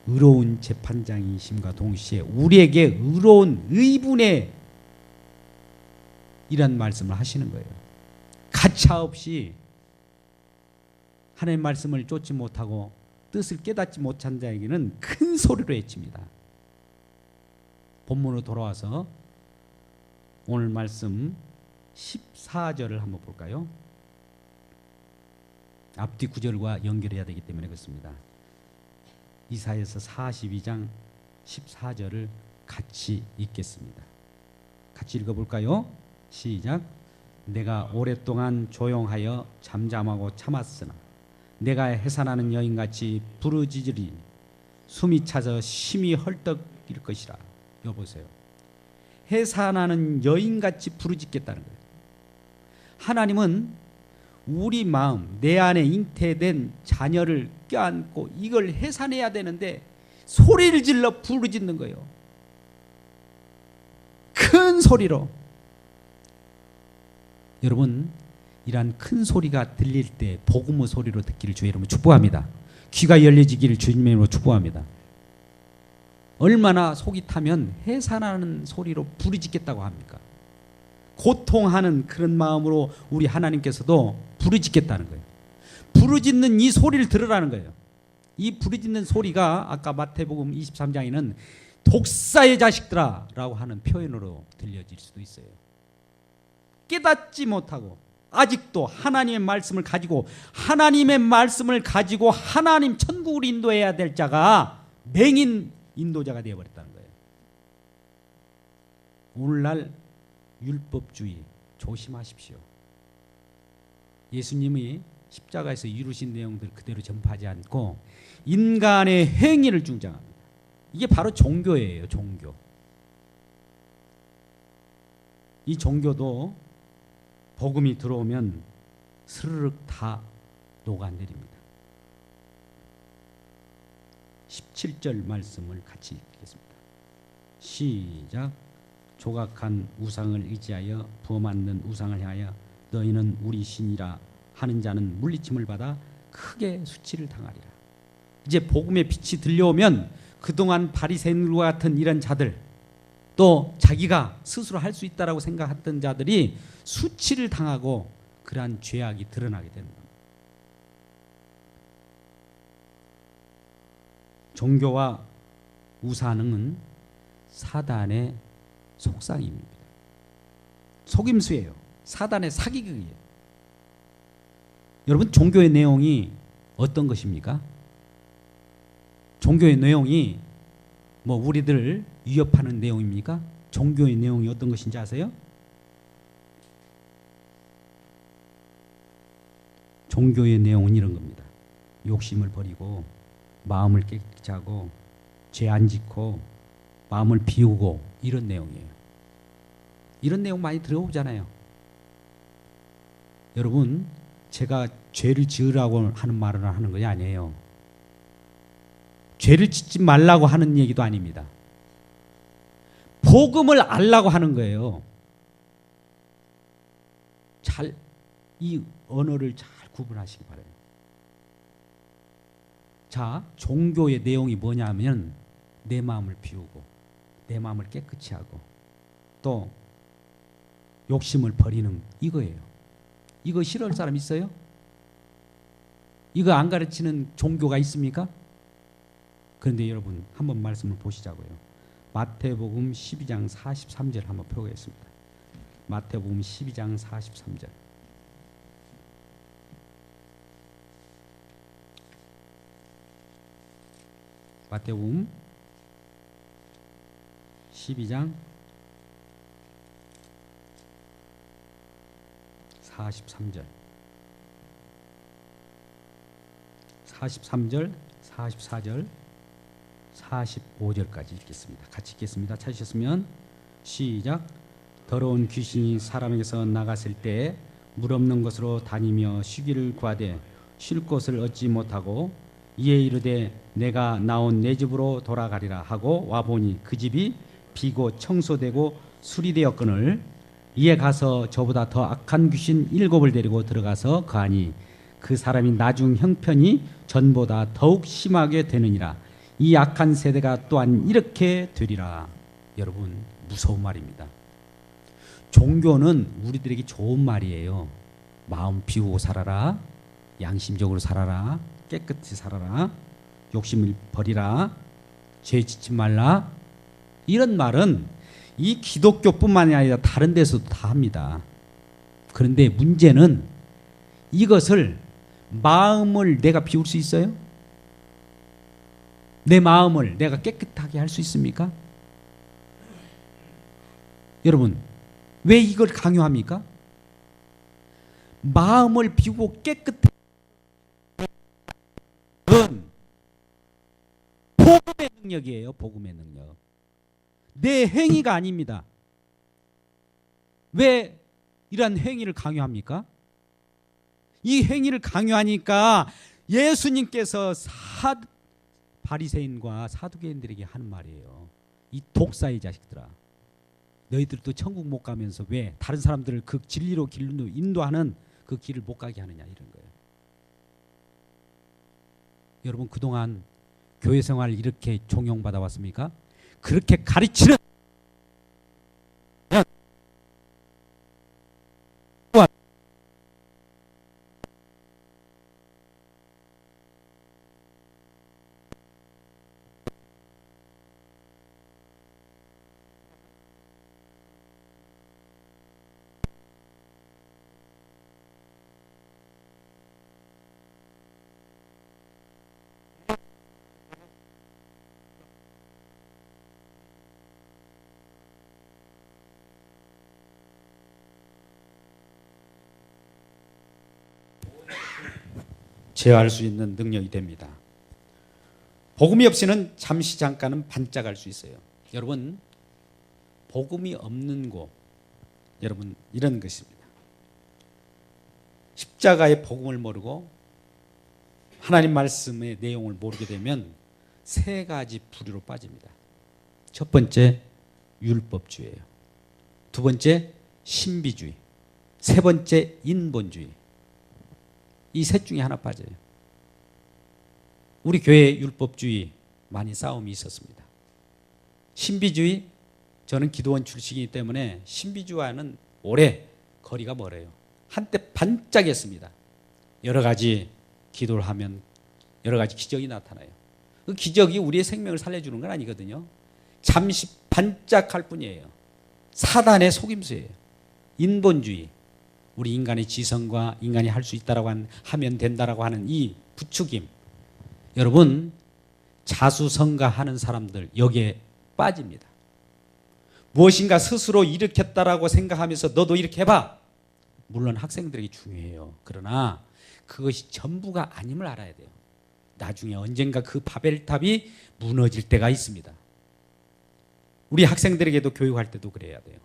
[SPEAKER 1] 의로운 재판장이심과 동시에 우리에게 의로운 의분의 이런 말씀을 하시는 거예요. 가차없이 하나님의 말씀을 쫓지 못하고 뜻을 깨닫지 못한 자에게는 큰 소리로 외칩니다. 본문으로 돌아와서 오늘 말씀 14절을 한번 볼까요? 앞뒤 구절과 연결해야 되기 때문에 그렇습니다. 이사야서 42장 14절을 같이 읽겠습니다. 같이 읽어볼까요? 시작. 내가 오랫동안 조용하여 잠잠하고 참았으나 내가 해산하는 여인같이 부르짖으리 숨이 차서 심히 헐떡일 것이라. 여보세요. 해산하는 여인같이 부르짖겠다는 거예요. 하나님은 우리 마음, 내 안에 잉태된 자녀를 껴안고 이걸 해산해야 되는데 소리를 질러 부르짖는 거예요. 큰 소리로. 여러분, 이러한 큰 소리가 들릴 때 복음의 소리로 듣기를 주의 이름으로 축복합니다. 귀가 열려지기를 주님의 이름으로 축복합니다. 얼마나 속이 타면 해산하는 소리로 부르짖겠다고 합니까? 고통하는 그런 마음으로 우리 하나님께서도 부르짖겠다는 거예요. 부르짖는 이 소리를 들으라는 거예요. 이 부르짖는 소리가 아까 마태복음 23장에는 독사의 자식들아 라고 하는 표현으로 들려질 수도 있어요. 깨닫지 못하고 아직도 하나님의 말씀을 가지고 하나님 천국을 인도해야 될 자가 맹인 인도자가 되어버렸다는 거예요. 오늘날 율법주의 조심하십시오. 예수님이 십자가에서 이루신 내용들 그대로 전파하지 않고 인간의 행위를 중장합니다. 이게 바로 종교예요. 종교. 이 종교도 복음이 들어오면 스르륵 다 녹아내립니다. 17절 말씀을 같이 읽겠습니다. 시작. 조각한 우상을 의지하여 부어맞는 우상을 향하여 너희는 우리 신이라 하는 자는 물리침을 받아 크게 수치를 당하리라. 이제 복음의 빛이 들려오면 그동안 바리새인과 같은 이런 자들, 또 자기가 스스로 할 수 있다라고 생각했던 자들이 수치를 당하고 그러한 죄악이 드러나게 되는 겁니다. 종교와 우상은 사단의 속상입니다. 속임수예요. 사단의 사기극이에요. 여러분, 종교의 내용이 어떤 것입니까? 종교의 내용이 뭐 우리들을 위협하는 내용입니까? 종교의 내용이 어떤 것인지 아세요? 종교의 내용은 이런 겁니다. 욕심을 버리고 마음을 깨끗이 하고 죄 안 짓고 마음을 비우고 이런 내용이에요. 이런 내용 많이 들어오잖아요. 여러분, 제가 죄를 지으라고 하는 말을 하는 것이 아니에요. 죄를 짓지 말라고 하는 얘기도 아닙니다. 복음을 알라고 하는 거예요. 이 언어를 잘 구분하시기 바라요. 자, 종교의 내용이 뭐냐면 내 마음을 비우고 내 마음을 깨끗이 하고 또 욕심을 버리는 이거예요. 이거 싫어할 사람 있어요? 이거 안 가르치는 종교가 있습니까? 그런데 여러분 한번 말씀을 보시자고요. 마태복음 12장 43절 한번 펴보겠습니다. 마태복음 12장 43절. 마태복음 12장 43절 43절 44절 45절까지 읽겠습니다. 같이 읽겠습니다. 찾으셨으면 시작. 더러운 귀신이 사람에게서 나갔을 때 물 없는 곳으로 다니며 쉬기를 구하되 쉴 곳을 얻지 못하고 이에 이르되 내가 나온 내 집으로 돌아가리라 하고 와보니 그 집이 비고 청소되고 수리되었거늘 이에 가서 저보다 더 악한 귀신 7을 데리고 들어가서 거하니 그 사람이 나중 형편이 전보다 더욱 심하게 되느니라. 이 악한 세대가 또한 이렇게 되리라. 여러분, 무서운 말입니다. 종교는 우리들에게 좋은 말이에요. 마음 비우고 살아라. 양심적으로 살아라. 깨끗이 살아라. 욕심을 버리라. 죄 짓지 말라. 이런 말은 이 기독교뿐만이 아니라 다른 데서도 다 합니다. 그런데 문제는 이것을 마음을 내가 비울 수 있어요? 내 마음을 내가 깨끗하게 할 수 있습니까? 여러분, 왜 이걸 강요합니까? 마음을 비우고 깨끗한 건 복음의 능력이에요. 복음의 능력. 내 행위가 아닙니다. 왜 이러한 행위를 강요합니까? 이 행위를 강요하니까 예수님께서 바리새인과 사두개인들에게 하는 말이에요. 이 독사의 자식들아, 너희들도 천국 못 가면서 왜 다른 사람들을 그 진리로 길로 인도하는 그 길을 못 가게 하느냐, 이런 거예요. 여러분, 그동안 교회 생활 이렇게 종용받아 왔습니까? 그렇게 가르치는 제어할 수 있는 능력이 됩니다. 복음이 없이는 잠시 잠깐은 반짝할 수 있어요. 여러분, 복음이 없는 곳, 여러분 이런 것입니다. 십자가의 복음을 모르고 하나님 말씀의 내용을 모르게 되면 세 가지 부류로 빠집니다. 첫 번째, 율법주의예요. 두 번째, 신비주의. 세 번째, 인본주의. 이 셋 중에 하나 빠져요. 우리 교회 율법주의 많이 싸움이 있었습니다. 신비주의, 저는 기도원 출신이기 때문에 신비주의와는 오래 거리가 멀어요. 한때 반짝했습니다. 여러 가지 기도를 하면 여러 가지 기적이 나타나요. 그 기적이 우리의 생명을 살려주는 건 아니거든요. 잠시 반짝할 뿐이에요. 사단의 속임수예요. 인본주의, 우리 인간의 지성과 인간이 할 수 있다라고 하면 된다라고 하는 이 부추김, 여러분 자수성가하는 사람들 여기에 빠집니다. 무엇인가 스스로 일으켰다라고 생각하면서 너도 이렇게 해봐. 물론 학생들에게 중요해요. 그러나 그것이 전부가 아님을 알아야 돼요. 나중에 언젠가 그 바벨탑이 무너질 때가 있습니다. 우리 학생들에게도 교육할 때도 그래야 돼요.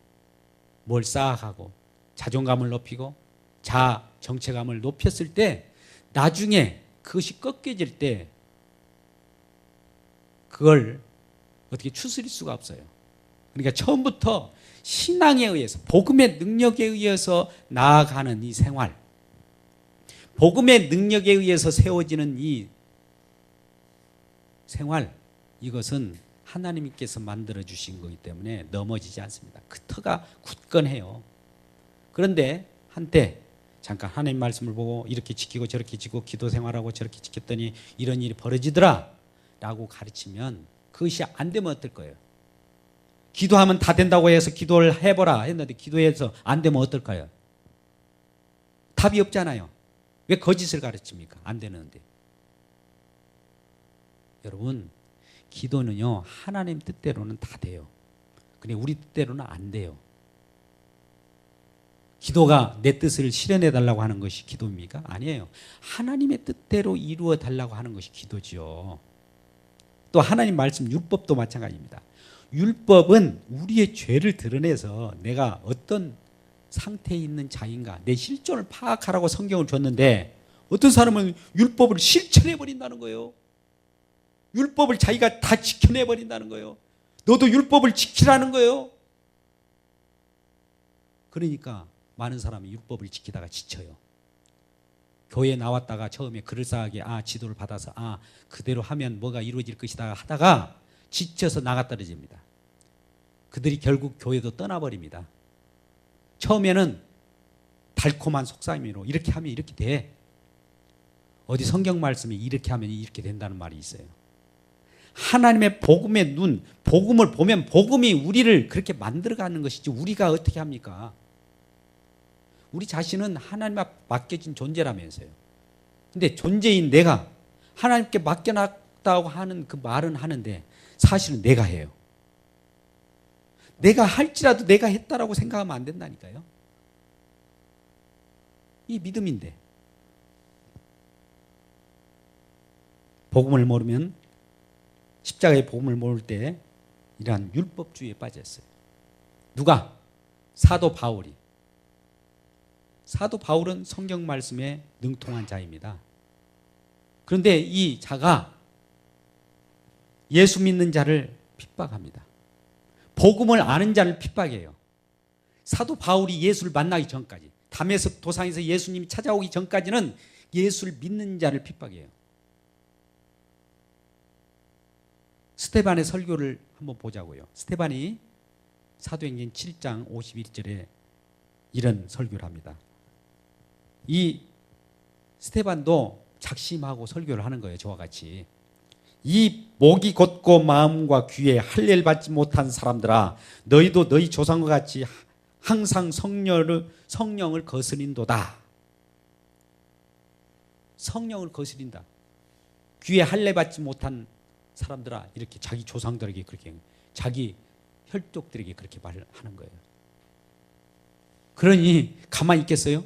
[SPEAKER 1] 뭘 쌓아가고 자존감을 높이고 자아 정체감을 높였을 때 나중에 그것이 꺾여질 때 그걸 어떻게 추스릴 수가 없어요. 그러니까 처음부터 신앙에 의해서 복음의 능력에 의해서 나아가는 이 생활, 복음의 능력에 의해서 세워지는 이 생활, 이것은 하나님께서 만들어 주신 거기 때문에 넘어지지 않습니다. 그 터가 굳건해요. 그런데 한때 잠깐 하나님 말씀을 보고 이렇게 지키고 저렇게 지키고 기도 생활하고 저렇게 지켰더니 이런 일이 벌어지더라 라고 가르치면 그것이 안 되면 어떨 거예요? 기도하면 다 된다고 해서 기도를 해보라 했는데 기도해서 안 되면 어떨까요? 답이 없잖아요. 왜 거짓을 가르칩니까? 안 되는데. 여러분, 기도는요 하나님 뜻대로는 다 돼요. 근데 우리 뜻대로는 안 돼요. 기도가 내 뜻을 실현해 달라고 하는 것이 기도입니까? 아니에요. 하나님의 뜻대로 이루어 달라고 하는 것이 기도죠. 또 하나님 말씀 율법도 마찬가지입니다. 율법은 우리의 죄를 드러내서 내가 어떤 상태에 있는 자인가 내 실존을 파악하라고 성경을 줬는데 어떤 사람은 율법을 실천해 버린다는 거예요. 율법을 자기가 다 지켜내 버린다는 거예요. 너도 율법을 지키라는 거예요. 그러니까 많은 사람이 율법을 지키다가 지쳐요. 교회에 나왔다가 처음에 그럴싸하게 지도를 받아서 그대로 하면 뭐가 이루어질 것이다 하다가 지쳐서 나가 떨어집니다. 그들이 결국 교회도 떠나버립니다. 처음에는 달콤한 속삭임으로 이렇게 하면 이렇게 돼. 어디 성경 말씀이 이렇게 하면 이렇게 된다는 말이 있어요. 하나님의 복음의 눈, 복음을 보면 복음이 우리를 그렇게 만들어가는 것이지 우리가 어떻게 합니까? 우리 자신은 하나님 앞 맡겨진 존재라면서요. 근데 존재인 내가 하나님께 맡겨놨다고 하는 그 말은 하는데 사실은 내가 해요. 내가 할지라도 내가 했다라고 생각하면 안 된다니까요. 이 믿음인데. 복음을 모르면 십자가의 복음을 모를 때 이러한 율법주의에 빠졌어요. 누가? 사도 바울이. 사도 바울은 성경 말씀에 능통한 자입니다. 그런데 이 자가 예수 믿는 자를 핍박합니다. 복음을 아는 자를 핍박해요. 사도 바울이 예수를 만나기 전까지, 담에색 도상에서 예수님이 찾아오기 전까지는 예수를 믿는 자를 핍박해요. 스데반의 설교를 한번 보자고요. 스데반이 사도행전 7장 51절에 이런 설교를 합니다. 이 스데반도 작심하고 설교를 하는 거예요. 저와 같이. 이 목이 곧고 마음과 귀에 할례를 받지 못한 사람들아, 너희도 너희 조상과 같이 항상 성령을 거스린도다. 성령을 거스린다. 귀에 할례 받지 못한 사람들아, 이렇게 자기 조상들에게 그렇게, 자기 혈족들에게 그렇게 말을 하는 거예요. 그러니 가만히 있겠어요?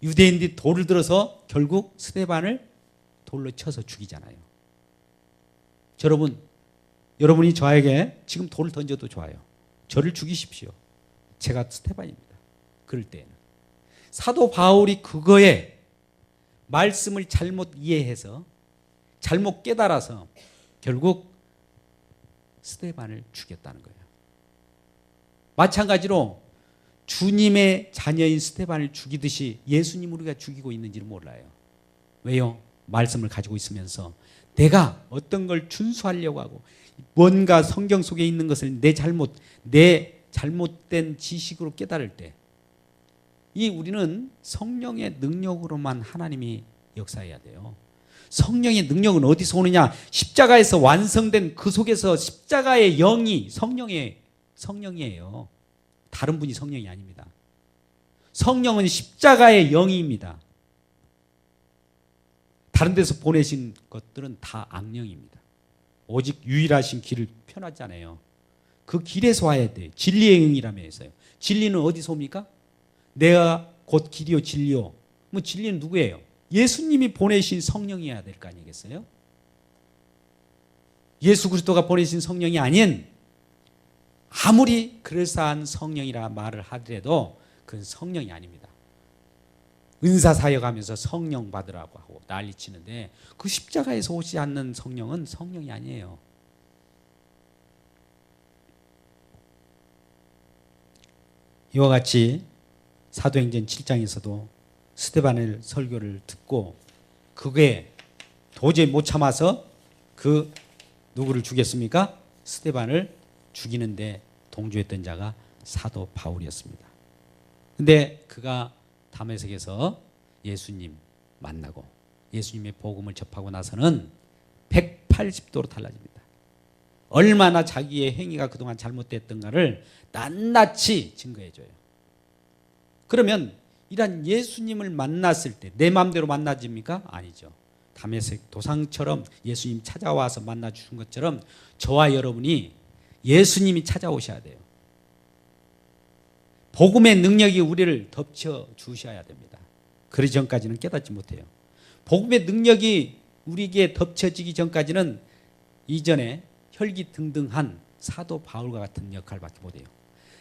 [SPEAKER 1] 유대인들이 돌을 들어서 결국 스데반을 돌로 쳐서 죽이잖아요. 여러분이 저에게 지금 돌을 던져도 좋아요. 저를 죽이십시오. 제가 스데반입니다. 그럴 때에는 사도 바울이 그거에 말씀을 잘못 이해해서 잘못 깨달아서 결국 스데반을 죽였다는 거예요. 마찬가지로 주님의 자녀인 스데반을 죽이듯이 예수님을 우리가 죽이고 있는지를 몰라요. 왜요? 말씀을 가지고 있으면서 내가 어떤 걸 준수하려고 하고 뭔가 성경 속에 있는 것을 내 잘못된 지식으로 깨달을 때 이 우리는 성령의 능력으로만 하나님이 역사해야 돼요. 성령의 능력은 어디서 오느냐? 십자가에서 완성된 그 속에서 십자가의 영이 성령이에요. 다른 분이 성령이 아닙니다. 성령은 십자가의 영입니다. 다른 데서 보내신 것들은 다 악령입니다. 오직 유일하신 길을 편하잖아요. 그 길에서 와야 돼. 진리의 영이라며 했어요. 진리는 어디서 옵니까? 내가 곧 길이요 진리요. 뭐 진리는 누구예요? 예수님이 보내신 성령이어야 될 거 아니겠어요? 예수 그리스도가 보내신 성령이 아닌 아무리 그럴싸한 성령이라 말을 하더라도 그건 성령이 아닙니다. 은사 사역하면서 성령 받으라고 하고 난리치는데 그 십자가에서 오지 않는 성령은 성령이 아니에요. 이와 같이 사도행전 7장에서도 스데반의 설교를 듣고 그게 도저히 못 참아서 그 누구를 죽였습니까? 스데반을 죽이는데 동조했던 자가 사도 바울이었습니다. 근데 그가 다메섹에서 예수님 만나고 예수님의 복음을 접하고 나서는 180도로 달라집니다. 얼마나 자기의 행위가 그동안 잘못됐던가를 낱낱이 증거해줘요. 그러면 이런 예수님을 만났을 때 내 마음대로 만나집니까? 아니죠. 다메섹 도상처럼 예수님 찾아와서 만나주신 것처럼 저와 여러분이 예수님이 찾아오셔야 돼요. 복음의 능력이 우리를 덮쳐주셔야 됩니다. 그러기 전까지는 깨닫지 못해요. 복음의 능력이 우리에게 덮쳐지기 전까지는 이전에 혈기등등한 사도 바울과 같은 역할밖에 못해요.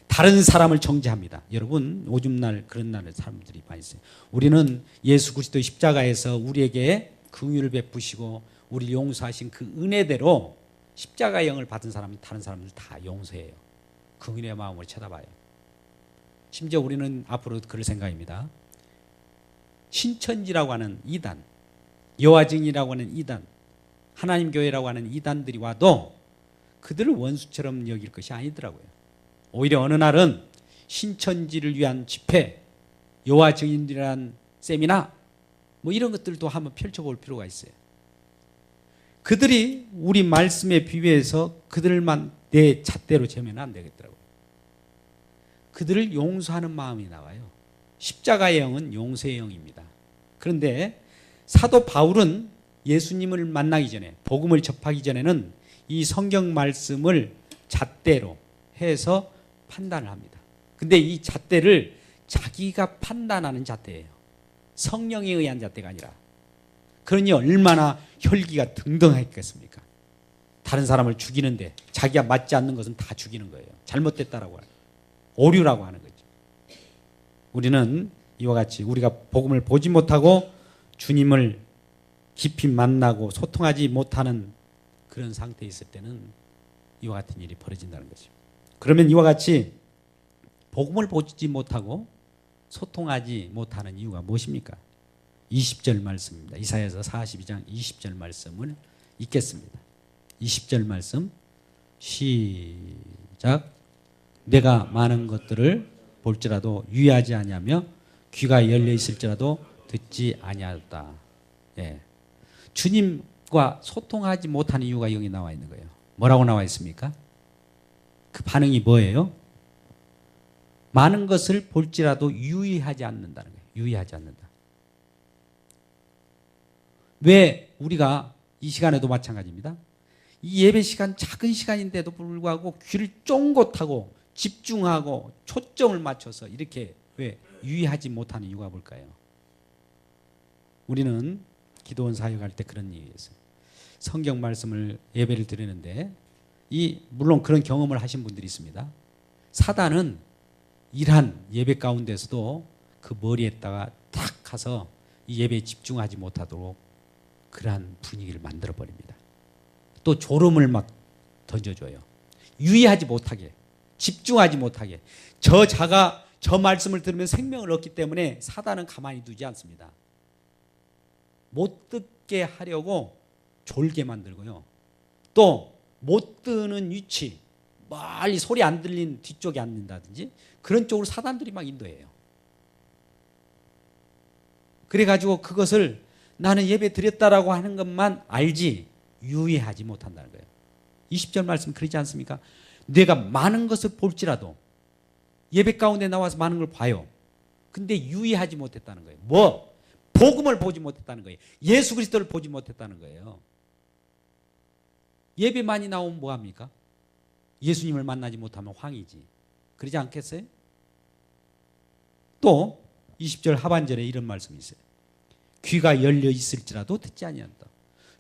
[SPEAKER 1] 다른 사람을 정죄합니다. 여러분 오줌날 그런 날에 사람들이 많이 있어요. 우리는 예수 그리스도의 십자가에서 우리에게 긍휼을 베푸시고 우리를 용서하신 그 은혜대로 십자가의 영을 받은 사람은 다른 사람들 다 용서해요. 긍휼의 마음으로 쳐다봐요. 심지어 우리는 앞으로 그럴 생각입니다. 신천지라고 하는 이단, 여호와증인이라고 하는 이단, 하나님 교회라고 하는 이단들이 와도 그들을 원수처럼 여길 것이 아니더라고요. 오히려 어느 날은 신천지를 위한 집회, 여호와 증인들이란 세미나 뭐 이런 것들도 한번 펼쳐볼 필요가 있어요. 그들이 우리 말씀에 비유해서 그들만 내 잣대로 재면 안 되겠더라고요. 그들을 용서하는 마음이 나와요. 십자가의 영은 용서의 영입니다. 그런데 사도 바울은 예수님을 만나기 전에 복음을 접하기 전에는 이 성경 말씀을 잣대로 해서 판단을 합니다. 근데 이 잣대를 자기가 판단하는 잣대예요. 성령에 의한 잣대가 아니라. 그러니 얼마나 혈기가 등등했겠습니까? 다른 사람을 죽이는데 자기가 맞지 않는 것은 다 죽이는 거예요. 잘못됐다라고 하는, 오류라고 하는 거죠. 우리는 이와 같이 우리가 복음을 보지 못하고 주님을 깊이 만나고 소통하지 못하는 그런 상태에 있을 때는 이와 같은 일이 벌어진다는 거죠. 그러면 이와 같이 복음을 보지 못하고 소통하지 못하는 이유가 무엇입니까? 20절 말씀입니다. 이사야서 42장 20절 말씀을 읽겠습니다. 20절 말씀 시작. 내가 많은 것들을 볼지라도 유의하지 아니하며 귀가 열려 있을지라도 듣지 아니하였다. 예. 주님과 소통하지 못하는 이유가 여기 나와 있는 거예요. 뭐라고 나와 있습니까? 그 반응이 뭐예요? 많은 것을 볼지라도 유의하지 않는다는 거예요. 유의하지 않는다. 왜 우리가 이 시간에도 마찬가지입니다. 이 예배 시간 작은 시간인데도 불구하고 귀를 쫑긋하고 집중하고 초점을 맞춰서 이렇게 왜 유의하지 못하는 이유가 뭘까요? 우리는 기도원 사역할 때 그런 일이 있어요. 성경 말씀을 예배를 드리는데 물론 그런 경험을 하신 분들이 있습니다. 사단은 일한 예배 가운데서도 그 머리에다가 탁 가서 이 예배에 집중하지 못하도록 그러한 분위기를 만들어 버립니다. 또 졸음을 막 던져줘요. 유의하지 못하게, 집중하지 못하게. 저 말씀을 들으면 생명을 얻기 때문에 사단은 가만히 두지 않습니다. 못 듣게 하려고 졸게 만들고요. 또 못 듣는 위치, 멀리 소리 안 들린 뒤쪽에 앉는다든지 그런 쪽으로 사단들이 막 인도해요. 그래가지고 그것을 나는 예배 드렸다라고 하는 것만 알지 유의하지 못한다는 거예요. 20절 말씀 그러지 않습니까? 내가 많은 것을 볼지라도 예배 가운데 나와서 많은 걸 봐요. 근데 유의하지 못했다는 거예요. 뭐? 복음을 보지 못했다는 거예요. 예수 그리스도를 보지 못했다는 거예요. 예배 많이 나오면 뭐합니까? 예수님을 만나지 못하면 황이지. 그러지 않겠어요? 또 20절 하반절에 이런 말씀이 있어요. 귀가 열려 있을지라도 듣지 아니한다.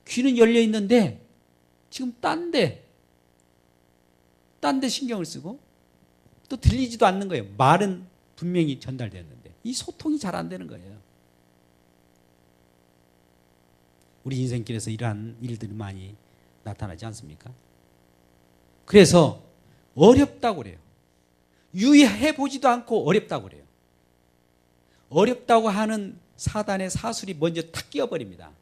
[SPEAKER 1] 귀는 열려 있는데 지금 딴 데 신경을 쓰고 또 들리지도 않는 거예요. 말은 분명히 전달됐는데 이 소통이 잘 안 되는 거예요. 우리 인생길에서 이러한 일들이 많이 나타나지 않습니까? 그래서 어렵다고 그래요. 유의해 보지도 않고 어렵다고 그래요. 어렵다고 하는 사단의 사술이 먼저 탁 끼어버립니다.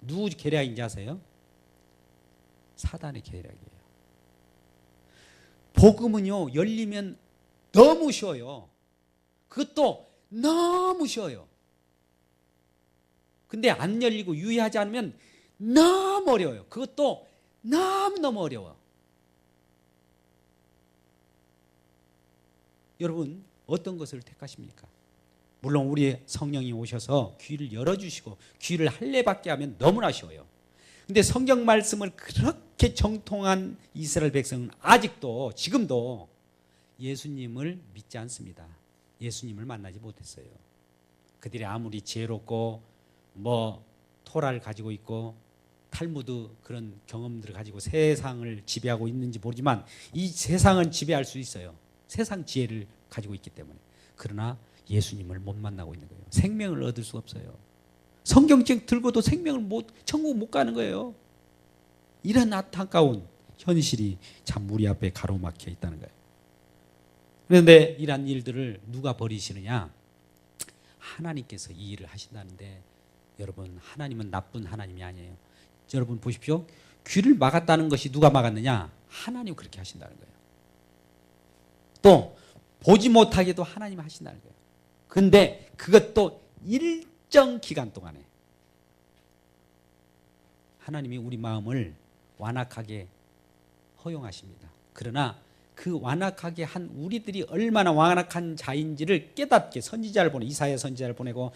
[SPEAKER 1] 누구 계략인지 아세요? 사단의 계략이에요. 복음은요, 열리면 너무 쉬워요. 그것도 너무 쉬워요. 근데 안 열리고 유의하지 않으면 너무 어려워요. 그것도 너무너무 어려워요. 여러분, 어떤 것을 택하십니까? 물론 우리 성령이 오셔서 귀를 열어주시고 귀를 할례받게 하면 너무나 쉬워요. 근데 성경 말씀을 그렇게 정통한 이스라엘 백성은 아직도 지금도 예수님을 믿지 않습니다. 예수님을 만나지 못했어요. 그들이 아무리 지혜롭고 토라를 가지고 있고 탈무드 그런 경험들을 가지고 세상을 지배하고 있는지 모르지만 이 세상은 지배할 수 있어요. 세상 지혜를 가지고 있기 때문에. 그러나 예수님을 못 만나고 있는 거예요. 생명을 얻을 수 없어요. 성경책 들고도 천국 못 가는 거예요. 이런 안타까운 현실이 참 우리 앞에 가로막혀 있다는 거예요. 그런데 이런 일들을 누가 버리시느냐? 하나님께서 이 일을 하신다는데, 여러분, 하나님은 나쁜 하나님이 아니에요. 여러분 보십시오. 귀를 막았다는 것이 누가 막았느냐? 하나님 그렇게 하신다는 거예요. 또 보지 못하게도 하나님 하신다는 거예요. 근데 그것도 일정 기간 동안에 하나님이 우리 마음을 완악하게 허용하십니다. 그러나 그 완악하게 한 우리들이 얼마나 완악한 자인지를 깨닫게 선지자를 보내, 이사야 선지자를 보내고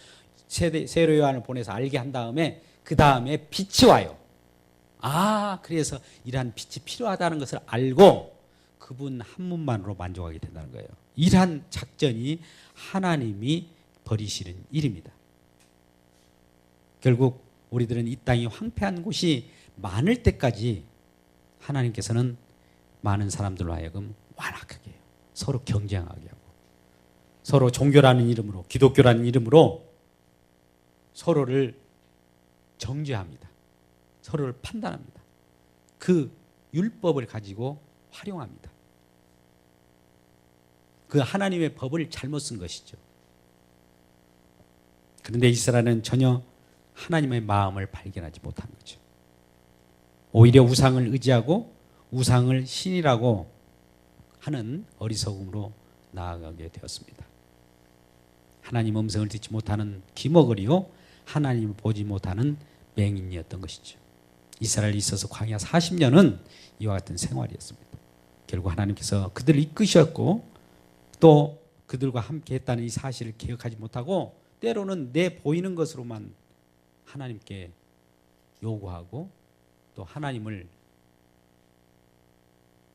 [SPEAKER 1] 세례 요한을 보내서 알게 한 다음에 그 다음에 빛이 와요. 그래서 이러한 빛이 필요하다는 것을 알고 그분 한 분만으로 만족하게 된다는 거예요. 이러한 작전이 하나님이 벌이시는 일입니다. 결국 우리들은 이 땅이 황폐한 곳이 많을 때까지 하나님께서는 많은 사람들로 하여금 완악하게 해요. 서로 경쟁하게 하고 서로 종교라는 이름으로, 기독교라는 이름으로 서로를 정죄합니다. 서로를 판단합니다. 그 율법을 가지고 활용합니다. 그 하나님의 법을 잘못 쓴 것이죠. 그런데 이스라엘은 전혀 하나님의 마음을 발견하지 못한 거죠. 오히려 우상을 의지하고 우상을 신이라고 하는 어리석음으로 나아가게 되었습니다. 하나님 음성을 듣지 못하는 기머거리요, 하나님을 보지 못하는 맹인이었던 것이죠. 이스라엘에 있어서 광야 40년은 이와 같은 생활이었습니다. 결국 하나님께서 그들을 이끄셨고 또 그들과 함께 했다는 이 사실을 기억하지 못하고 때로는 내 보이는 것으로만 하나님께 요구하고 또 하나님을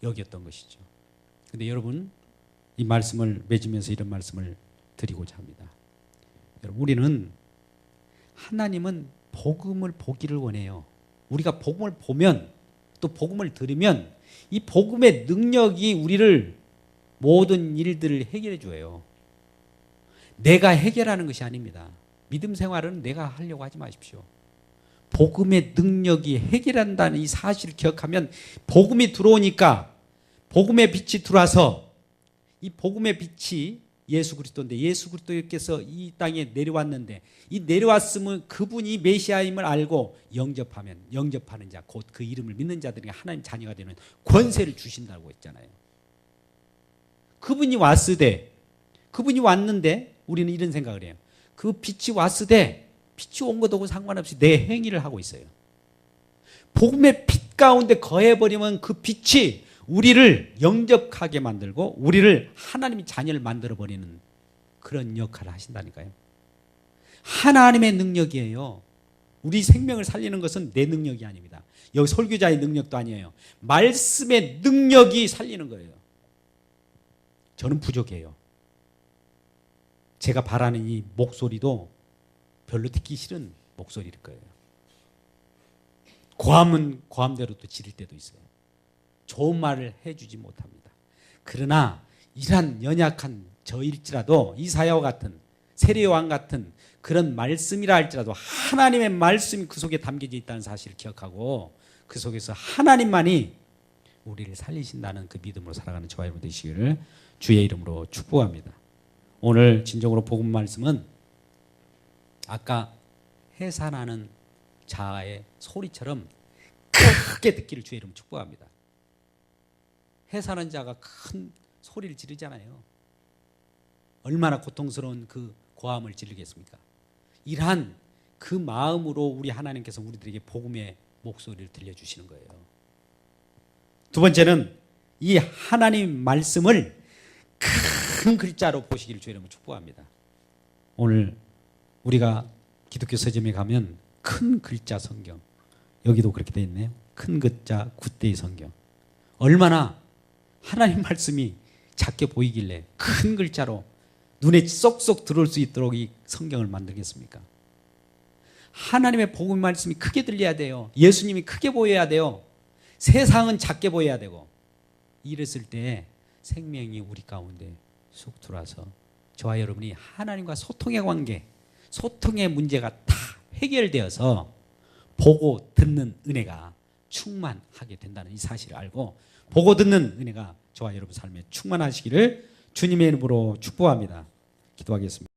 [SPEAKER 1] 여겼던 것이죠. 그런데 여러분, 이 말씀을 맺으면서 이런 말씀을 드리고자 합니다. 여러분, 우리는 하나님은 복음을 보기를 원해요. 우리가 복음을 보면 또 복음을 들으면 이 복음의 능력이 우리를 모든 일들을 해결해 줘요. 내가 해결하는 것이 아닙니다. 믿음 생활은 내가 하려고 하지 마십시오. 복음의 능력이 해결한다는 이 사실을 기억하면 복음이 들어오니까 복음의 빛이 들어와서 이 복음의 빛이 예수 그리스도인데 예수 그리스도께서 이 땅에 내려왔는데 이 내려왔으면 그분이 메시아임을 알고 영접하는 자, 곧 그 이름을 믿는 자들에게 하나님 자녀가 되는 권세를 주신다고 했잖아요. 그분이 왔는데 우리는 이런 생각을 해요. 그 빛이 왔으되 빛이 온 것하고 상관없이 내 행위를 하고 있어요. 복음의 빛 가운데 거해버리면 그 빛이 우리를 영접하게 만들고 우리를 하나님의 자녀를 만들어버리는 그런 역할을 하신다니까요. 하나님의 능력이에요. 우리 생명을 살리는 것은 내 능력이 아닙니다. 여기 설교자의 능력도 아니에요. 말씀의 능력이 살리는 거예요. 저는 부족해요. 제가 바라는 이 목소리도 별로 듣기 싫은 목소리일 거예요. 고함은 고함대로 또 지를 때도 있어요. 좋은 말을 해주지 못합니다. 그러나 이러한 연약한 저일지라도 이사야와 같은 세례요한 같은 그런 말씀이라 할지라도 하나님의 말씀이 그 속에 담겨져 있다는 사실을 기억하고 그 속에서 하나님만이 우리를 살리신다는 그 믿음으로 살아가는 저와 여러분 되시기를 주의 이름으로 축복합니다. 오늘 진정으로 복음 말씀은 아까 해산하는 자의 소리처럼 크게 듣기를 주의 이름으로 축복합니다. 해산하는 자가 큰 소리를 지르잖아요. 얼마나 고통스러운 그 고함을 지르겠습니까? 이러한 그 마음으로 우리 하나님께서 우리들에게 복음의 목소리를 들려주시는 거예요. 두 번째는 이 하나님 말씀을 큰 글자로 보시기를 주의 이름으로 축복합니다. 오늘 우리가 기독교 서점에 가면 큰 글자 성경, 여기도 그렇게 되어 있네요. 큰 글자 굿데이 성경. 얼마나 하나님 말씀이 작게 보이길래 큰 글자로 눈에 쏙쏙 들어올 수 있도록 이 성경을 만들겠습니까? 하나님의 복음 말씀이 크게 들려야 돼요. 예수님이 크게 보여야 돼요. 세상은 작게 보여야 되고, 이랬을 때 생명이 우리 가운데 쑥 들어와서 저와 여러분이 하나님과 소통의 관계, 소통의 문제가 다 해결되어서 보고 듣는 은혜가 충만하게 된다는 이 사실을 알고 보고 듣는 은혜가 저와 여러분 삶에 충만하시기를 주님의 이름으로 축복합니다. 기도하겠습니다.